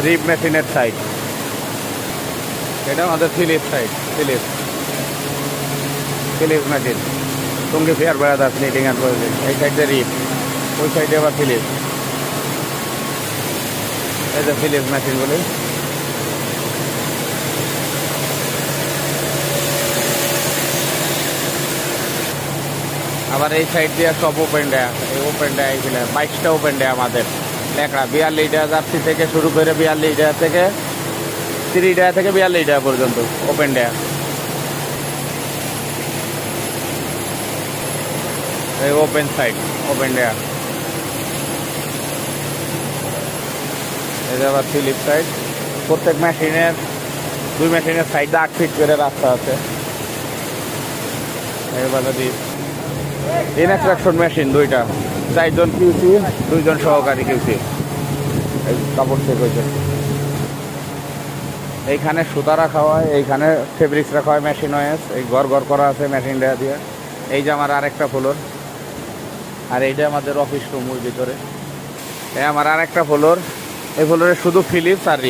রিপ মেশিনের সাইড, এটা আমাদের ফিলিপ সাইড, ফিলিপ মেশিন সঙ্গে ফেয়ার বেড়াতে ফিলিটিং আর প্রয়োজন। এই সাইডে রিপ, ওই সাইডে আবার ফিলিপ। এই যে ফিলিপ মেশিন বলি। আবার এই সাইড দিয়ে সব ওপেন ডেয়া, এই ওপেন ডেয়া এইগুলো 22টা ওপেন ডেয়া আমাদের লেখা। 42 ডেয়া জার্সি থেকে শুরু করে 42 ডেয়া থেকে 3 ডেয়া থেকে 42 ডেয়া পর্যন্ত ওপেন ডেয়া। এই ওপেন সাইড, ওপেন ডেয়া। এই যে আবার ফিলিপ সাইড। প্রত্যেক মেশিনের 2 মেশিনের সাইডে 8 ফিট করে রাস্তা আছে। এবার যদি ইনস্ট্রাকশন মেশিন 2টা, 4 জন কিউসি, 2 জন সহকারী কিউসি। এই কাপড় চেক হয়েছে। এইখানে সুতা রাখা হয়, এইখানে ফেব্রিক্স রাখা হয়, মেশিন ওয়েস। এই ঘর করা আছে মেশিন দেওয়া দিয়ে। এই যে আমার আরেকটা ফ্লোর, আর এইটা আমাদের অফিস রুম ওই ভিতরে। এই আমার আরেকটা ফ্লোর। এই ফ্লোরে শুধু ফিলিপস আর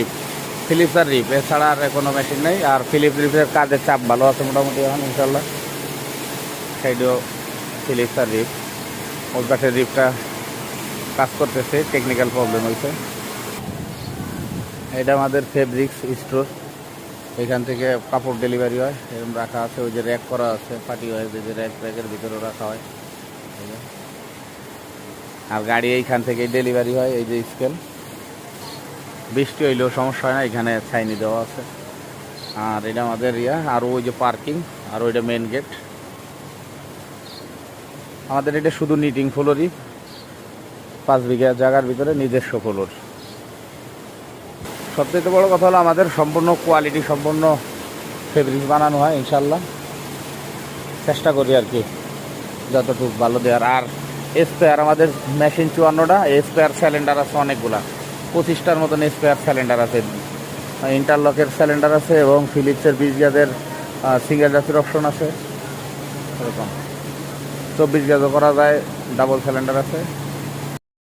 রিপ, এছাড়া আর কোনো মেশিন নেই। আর রিপের কাজের চাপ ভালো আছে মোটামুটি এখন ইনশাল্লাহ। সাইডেও ফিলিপস আর রিপ। ওর পাশে রিপটা কাজ করতেছে, টেকনিক্যাল প্রবলেম হয়েছে। এটা আমাদের ফেব্রিক্স স্টোর, এখান থেকে কাপড় ডেলিভারি হয়। এরকম রাখা আছে, ওই যে র্যাক করা আছে, পার্টি হয়, যে র্যাকের ভিতরেও রাখা হয়। আর গাড়ি এইখান থেকে ডেলিভারি হয়। এই যে স্কেল, বৃষ্টি হইলেও সমস্যা হয় না, এখানে ছাইনি দেওয়া আছে। আর এটা আমাদের আর ওই যে পার্কিং, আর ওইটা মেন গেট। আমাদের এটা শুধু নিটিং ফ্লোরই, 5 বিঘা জায়গার ভিতরে নিজস্ব ফ্লোর। সবচেয়ে বড় কথা হলো আমাদের সম্পূর্ণ কোয়ালিটি সম্পূর্ণ ফেব্রিক্স বানানো হয় ইনশাল্লাহ। চেষ্টা করি আর কি যতটুকু ভালো দেওয়ার। আর স্পেয়ার আমাদের মেশিন 54টা, স্পেয়ার সিলিন্ডার আছে অনেকগুলা, 25টার মতন স্পেয়ার সিলিন্ডার আছে। ইন্টারলকের সিলিন্ডার আছে এবং ফিলিপসের 20 গেজের সিঙ্গেল জাসির অপশন আছে। এরকম 24 গেজও করা যায়, ডাবল সিলিন্ডার আছে।